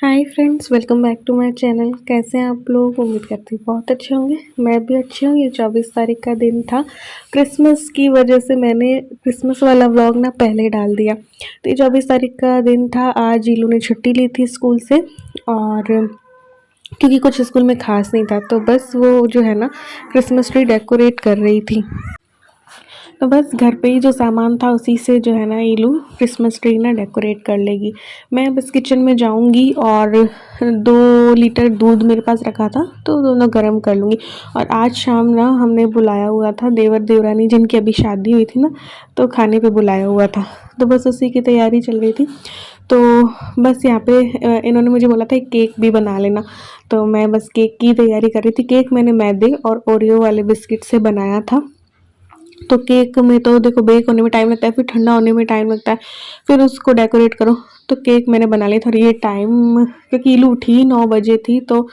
Hi friends, welcome back to my channel. कैसे हैं आप लोग? उम्मीद करती हूँ बहुत अच्छे होंगे। मैं भी अच्छी हूँ। ये 24 तारीख का दिन था। क्रिसमस की वजह से मैंने क्रिसमस वाला व्लॉग ना पहले डाल दिया। तो ये 24 तारीख का दिन था। आज इलू ने छुट्टी ली थी स्कूल से, और क्योंकि कुछ स्कूल में खास नहीं था, तो बस वो जो है ना क्रिसमस ट्री डेकोरेट कर रही थी। तो बस घर पे ही जो सामान था उसी से जो है ना इलू क्रिसमस ट्री ना डेकोरेट कर लेगी। मैं बस किचन में जाऊंगी और 2 लीटर दूध मेरे पास रखा था, तो दोनों गर्म कर लूँगी। और आज शाम ना हमने बुलाया हुआ था देवर देवरानी, जिनकी अभी शादी हुई थी ना, तो खाने पे बुलाया हुआ था। तो बस उसी की तैयारी चल रही थी। तो बस यहाँ पे इन्होंने मुझे बोला था एक केक भी बना लेना, तो मैं बस केक की तैयारी कर रही थी। केक मैंने मैदे और ओरियो वाले बिस्किट से बनाया था। तो केक में तो देखो बेक होने में टाइम लगता है, फिर ठंडा होने में टाइम लगता है, फिर उसको डेकोरेट करो। तो केक मैंने बना लिया था। और ये टाइम, क्योंकि इलू उठी 9 बजे थी, तो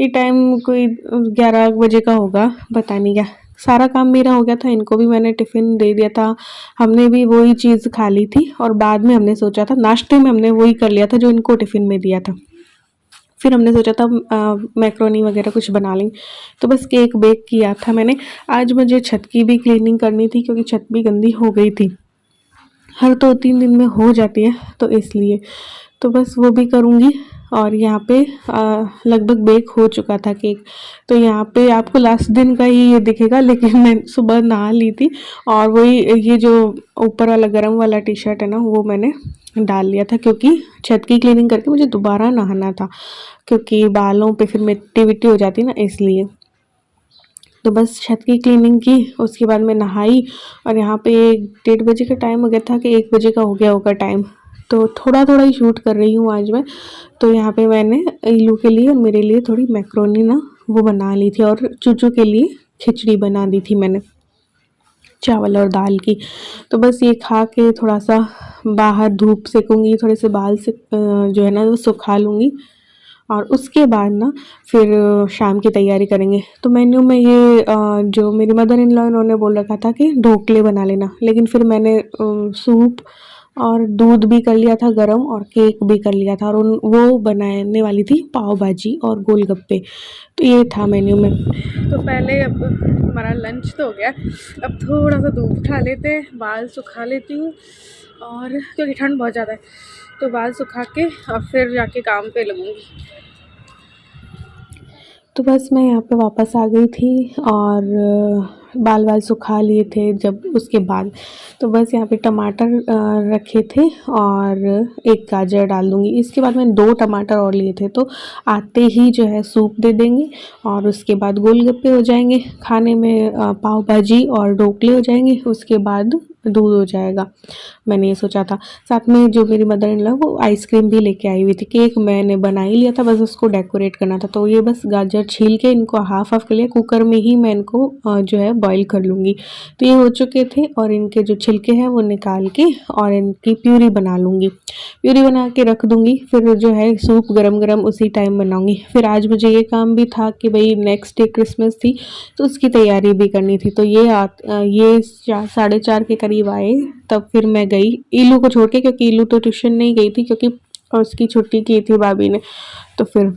ये टाइम कोई 11 बजे का होगा, पता नहीं क्या। सारा काम मेरा हो गया था, इनको भी मैंने टिफ़िन दे दिया था। हमने भी वही चीज़ खा ली थी, और बाद में हमने सोचा था, नाश्ते में हमने वही कर लिया था जो इनको टिफ़िन में दिया था। फिर हमने सोचा था मैक्रोनी वगैरह कुछ बना लेंगे। तो बस केक बेक किया था मैंने। आज मुझे छत की भी क्लीनिंग करनी थी, क्योंकि छत भी गंदी हो गई थी। हर 2-3 दिन में हो जाती है, तो इसलिए तो बस वो भी करूँगी। और यहाँ पे लगभग बेक हो चुका था केक। तो यहाँ पे आपको लास्ट दिन का ही ये दिखेगा, लेकिन मैं सुबह नहा ली थी, और वही ये जो ऊपर वाला गरम वाला टी शर्ट है ना, वो मैंने डाल लिया था, क्योंकि छत की क्लीनिंग करके मुझे दोबारा नहाना था, क्योंकि बालों पे फिर मिट्टी विट्टी हो जाती ना, इसलिए। तो बस छत की क्लीनिंग की, उसके बाद मैं नहाई। और यहाँ पे 1-1:30 बजे का टाइम हो गया था कि 1 बजे का हो गया होगा टाइम। तो थोड़ा थोड़ा ही शूट कर रही हूँ आज मैं। तो यहाँ पे मैंने इलू के लिए और मेरे लिए थोड़ी मैक्रोनी ना वो बना ली थी, और चूचू के लिए खिचड़ी बना दी थी मैंने, चावल और दाल की। तो बस ये खा के थोड़ा सा बाहर धूप सेकूँगी, थोड़े से बाल से जो है ना वो सुखा लूँगी। और उसके बाद ना फिर शाम की तैयारी करेंगे। तो मेन्यू में ये जो मेरी मदर इन लॉ इन्होंने बोल रखा था कि ढोकले बना लेना, लेकिन फिर मैंने सूप और दूध भी कर लिया था गरम, और केक भी कर लिया था, और उन वो बनाने वाली थी पाव भाजी और गोलगप्पे। तो ये था मेन्यू में। तो पहले अब हमारा लंच तो हो गया, अब थोड़ा सा धूप उठा लेते हैं, बाल सुखा लेती हूँ, और क्योंकि ठंड बहुत ज़्यादा है, तो बाल सुखा के और फिर जाके काम पे लगूँगी। तो बस मैं यहाँ पे वापस आ गई थी, और बाल वाल सुखा लिए थे जब, उसके बाद तो बस यहाँ पे टमाटर रखे थे, और एक गाजर डाल दूँगी। इसके बाद मैंने 2 टमाटर और लिए थे, तो आते ही जो है सूप दे देंगे, और उसके बाद गोलगप्पे हो जाएंगे खाने में, पाव भाजी और ढोकले हो जाएंगे, उसके बाद दूध हो जाएगा। मैंने ये सोचा था। साथ में जो मेरी मदर इन लॉ वो आइसक्रीम भी लेके आई हुई थी। केक मैंने बना ही लिया था, बस उसको डेकोरेट करना था। तो ये बस गाजर छील के इनको हाफ हाफ कर लिया, कुकर में ही मैं इनको जो है बॉईल कर लूँगी। तो ये हो चुके थे, और इनके जो छिलके हैं वो निकाल के और इनकी प्यूरी बना लूँगी। प्यूरी बना के रख दूँगी, फिर जो है सूप गरम गरम उसी टाइम बनाऊँगी। फिर आज मुझे ये काम भी था कि भाई नेक्स्ट डे क्रिसमस थी, तो उसकी तैयारी भी करनी थी। तो ये 4:30 के करीब आए, तब फिर मैं गई इलू को छोड़ के, क्योंकि इलू तो ट्यूशन नहीं गई थी, क्योंकि उसकी छुट्टी की थी भाभी ने। तो फिर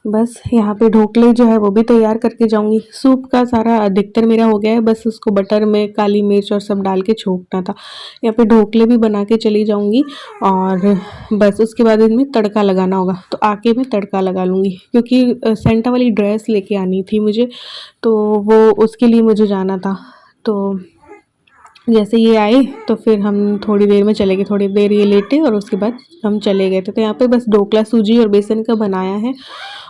बस यहाँ पे ढोकले जो है वो भी तैयार करके जाऊंगी। सूप का सारा अधिकतर मेरा हो गया है, बस उसको बटर में काली मिर्च और सब डाल के छोंकना था। यहाँ पे ढोकले भी बना के चली जाऊंगी, और बस उसके बाद इनमें तड़का लगाना होगा, तो आके मैं तड़का लगा लूँगी, क्योंकि सेंटा वाली ड्रेस लेके आनी थी मुझे, तो वो उसके लिए मुझे जाना था। तो जैसे ये आए, तो फिर हम थोड़ी देर में चले गए, थोड़ी देर ये लेटे और उसके बाद हम चले गए थे। तो यहाँ पे बस ढोकला सूजी और बेसन का बनाया है,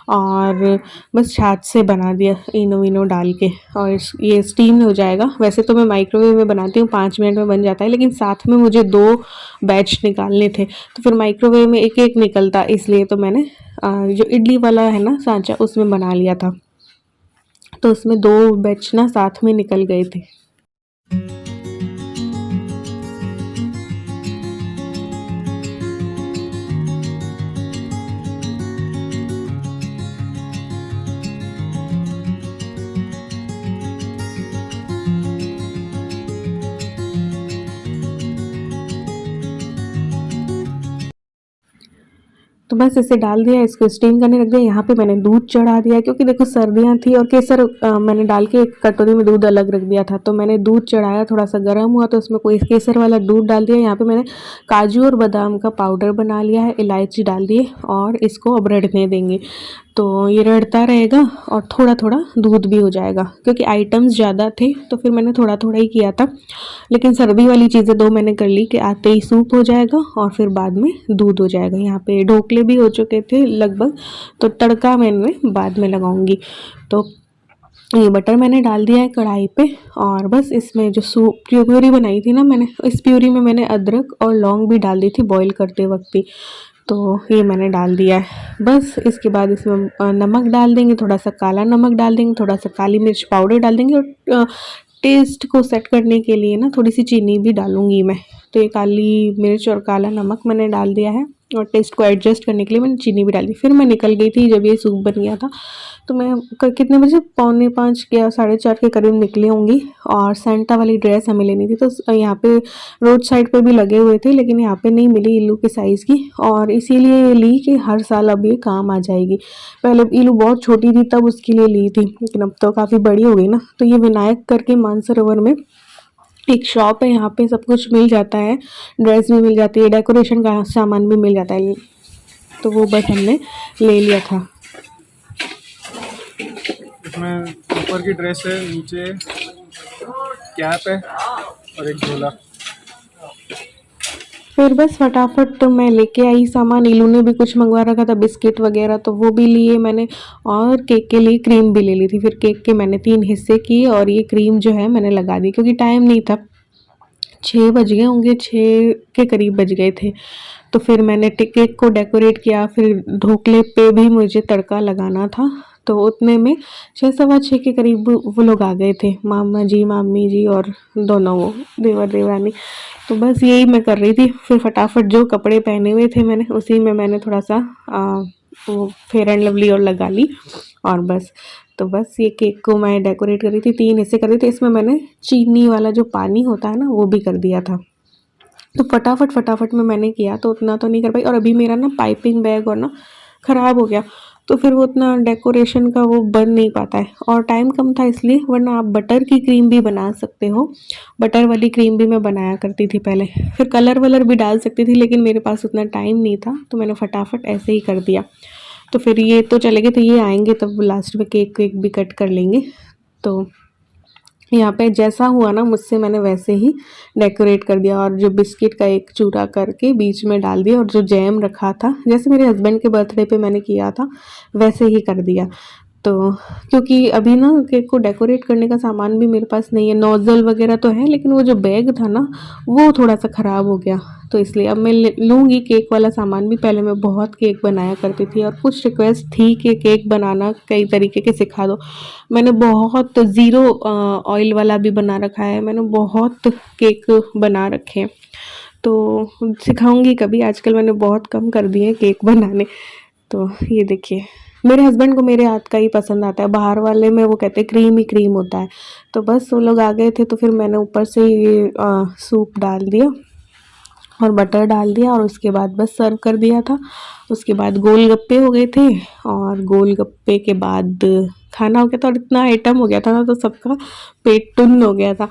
और बस छाछ से बना दिया इनो विनो डाल के, और ये स्टीम हो जाएगा। वैसे तो मैं माइक्रोवेव में बनाती हूँ, 5 मिनट में बन जाता है, लेकिन साथ में मुझे 2 बैच निकालने थे, तो फिर माइक्रोवेव में एक एक निकलता, इसलिए तो मैंने जो इडली वाला है ना सांचा, उसमें बना लिया था। तो उसमें 2 बैच ना साथ में निकल गए थे। तो बस इसे डाल दिया, इसको स्टीम करने रख दिया। यहाँ पे मैंने दूध चढ़ा दिया क्योंकि देखो सर्दियाँ थी और केसर मैंने डाल के एक कटोरी में दूध अलग रख दिया था। तो मैंने दूध चढ़ाया, थोड़ा सा गर्म हुआ तो उसमें कोई केसर वाला दूध डाल दिया। यहाँ पे मैंने काजू और बादाम का पाउडर बना लिया है, इलायची डाल दिए और इसको अब रड़ने देंगे। तो ये रड़ता रहेगा और थोड़ा थोड़ा दूध भी हो जाएगा क्योंकि आइटम्स ज़्यादा थे तो फिर मैंने थोड़ा थोड़ा ही किया था। लेकिन सर्दी वाली चीज़ें दो मैंने कर ली कि आते ही सूप हो जाएगा और फिर बाद में दूध हो जाएगा। यहाँ पे ढोकले भी हो चुके थे लगभग, तो तड़का मैंने बाद में लगाऊंगी। तो ये बटर मैंने डाल दिया है कढ़ाई पे और बस इसमें जो सूप प्यूरी बनाई थी ना मैंने, इस प्यूरी में मैंने अदरक और लौंग भी डाल दी थी बॉईल करते वक्त ही। तो ये मैंने डाल दिया है। बस इसके बाद इसमें नमक डाल देंगे, थोड़ा सा काला नमक डाल देंगे, थोड़ा सा काली मिर्च पाउडर डाल देंगे और टेस्ट को सेट करने के लिए ना थोड़ी सी चीनी भी डालूंगी मैं। तो ये काली मिर्च और काला नमक मैंने डाल दिया है और टेस्ट को एडजस्ट करने के लिए मैंने चीनी भी डाल दी। फिर मैं निकल गई थी जब ये सूप बन गया था। तो मैं कितने बजे, 4:45 या 4:30 के करीब निकली होंगी। और सेंटा वाली ड्रेस हमें लेनी थी तो यहाँ पे रोड साइड पे भी लगे हुए थे लेकिन यहाँ पे नहीं मिली इल्लू के साइज़ की, और इसीलिए ये ली कि हर साल अब ये काम आ जाएगी। पहले इल्लू बहुत छोटी थी तब उसके लिए ली थी, लेकिन अब तो काफ़ी बड़ी हो गई ना। तो ये विनायक करके मानसरोवर में एक शॉप है, यहाँ पे सब कुछ मिल जाता है, ड्रेस भी मिल जाती है, डेकोरेशन का सामान भी मिल जाता है। तो वो बस हमने ले लिया था। इसमें ऊपर की ड्रेस है, नीचे कैप है और एक झोला। फिर बस फटाफट तो मैं लेके आई सामान। इलू ने भी कुछ मंगवा रखा था, बिस्किट वगैरह, तो वो भी लिए मैंने और केक के लिए क्रीम भी ले ली थी। फिर केक के मैंने 3 हिस्से किए और ये क्रीम जो है मैंने लगा दी क्योंकि टाइम नहीं था, 6 बज गए होंगे, 6 के करीब बज गए थे। तो फिर मैंने केक को डेकोरेट किया, फिर ढोकले पे भी मुझे तड़का लगाना था। तो उतने में 6 सवा 6 के करीब वो लोग आ गए थे, मामा जी मामी जी और दोनों वो देवर देवरानी। तो बस यही मैं कर रही थी। फिर फटाफट जो कपड़े पहने हुए थे मैंने उसी में मैंने थोड़ा सा वो फेयर एंड लवली और लगा ली और बस। तो बस ये केक को मैं डेकोरेट कर रही थी, 3 हिस्से कर रही थी। इसमें मैंने चीनी वाला जो पानी होता है ना वो भी कर दिया था। तो फटाफट में मैंने किया, तो उतना तो नहीं कर पाई। और अभी मेरा ना पाइपिंग बैग और ना ख़राब हो गया तो फिर वो उतना डेकोरेशन का वो बन नहीं पाता है और टाइम कम था इसलिए, वरना आप बटर की क्रीम भी बना सकते हो। बटर वाली क्रीम भी मैं बनाया करती थी पहले, फिर कलर वलर भी डाल सकती थी लेकिन मेरे पास उतना टाइम नहीं था तो मैंने फटाफट ऐसे ही कर दिया। तो फिर ये तो चले गए, तो ये आएंगे तब लास्ट में केक वेक भी कट कर लेंगे। तो यहाँ पे जैसा हुआ ना मुझसे मैंने वैसे ही डेकोरेट कर दिया और जो बिस्किट का एक चूरा करके बीच में डाल दिया और जो जैम रखा था जैसे मेरे हस्बैंड के बर्थडे पे मैंने किया था वैसे ही कर दिया। तो क्योंकि अभी ना केक को डेकोरेट करने का सामान भी मेरे पास नहीं है, नोज़ल वगैरह तो है लेकिन वो जो बैग था ना वो थोड़ा सा ख़राब हो गया। तो इसलिए अब मैं लूँगी केक वाला सामान भी। पहले मैं बहुत केक बनाया करती थी और कुछ रिक्वेस्ट थी कि केक बनाना कई तरीके के सिखा दो। मैंने बहुत ज़ीरो ऑयल वाला भी बना रखा है, मैंने बहुत केक बना रखे हैं, तो सिखाऊंगी कभी। आजकल मैंने बहुत कम कर दिए केक बनाने। तो ये देखिए मेरे हस्बैंड को मेरे हाथ का ही पसंद आता है, बाहर वाले में वो कहते हैं क्रीम ही क्रीम होता है। तो बस वो लोग आ गए थे तो फिर मैंने ऊपर से ये सूप डाल दिया और बटर डाल दिया और उसके बाद बस सर्व कर दिया था। उसके बाद गोलगप्पे हो गए थे और गोलगप्पे के बाद खाना हो गया था और इतना आइटम हो गया था ना तो सबका पेट टुन्न हो गया था।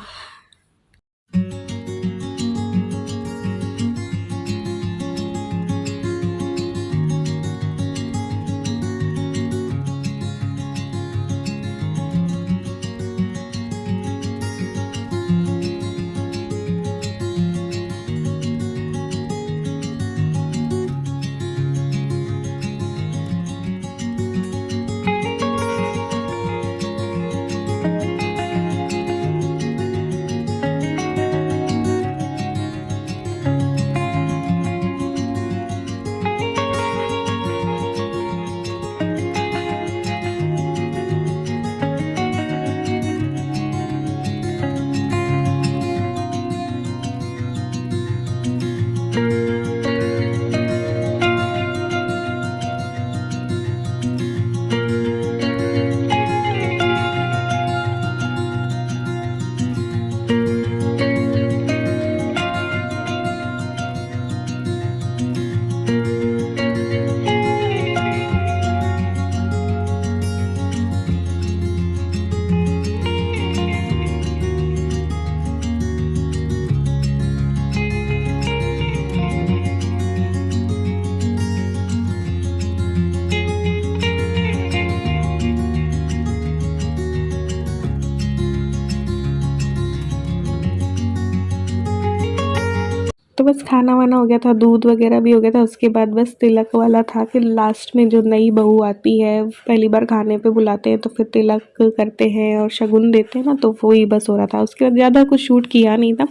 तो बस खाना वाना हो गया था, दूध वगैरह भी हो गया था। उसके बाद बस तिलक वाला था कि लास्ट में जो नई बहू आती है पहली बार खाने पे बुलाते हैं तो फिर तिलक करते हैं और शगुन देते हैं ना, तो वही बस हो रहा था। उसके बाद ज़्यादा कुछ शूट किया नहीं था।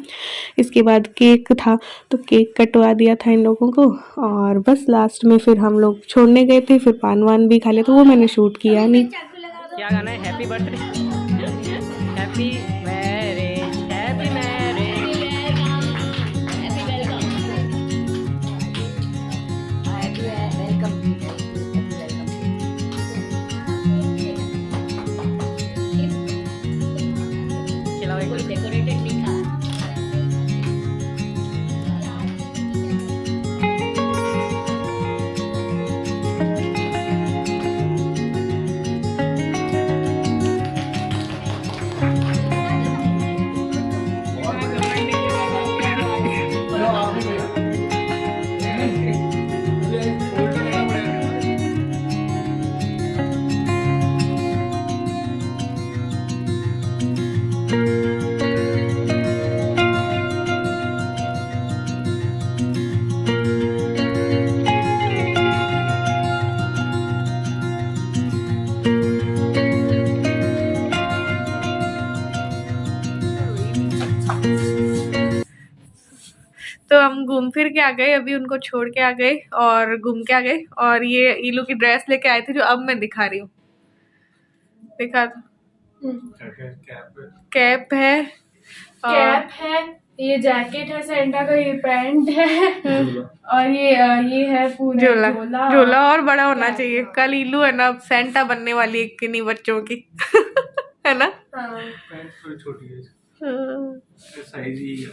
इसके बाद केक था तो केक कटवा दिया था इन लोगों को, और बस लास्ट में फिर हम लोग छोड़ने गए थे, फिर पान वान भी खा लिया, तो वो मैंने शूट किया नहीं। क्या गाना है? Happy birthday, happy marriage, happy marriage, खिलाओ एक डेकोरेटेड मीठा। तो हम घूम फिर के आ गए, अभी उनको छोड़ के आ गए और घूम के आ गए। और ये ईलू की ड्रेस लेके आए थे जो अब मैं दिखा रही हूँ, दिखा दो। कैप है, कैप है, ये जैकेट है सेंटा का, ये पैंट है और ये है पूरा झोला। झोला। झोला और बड़ा होना चाहिए। कल ईलू है ना सेंटा बनने वाली एक किन्हीं बच्चों की है ना। हाँ। छोटी है, हाँ। साइज ही है।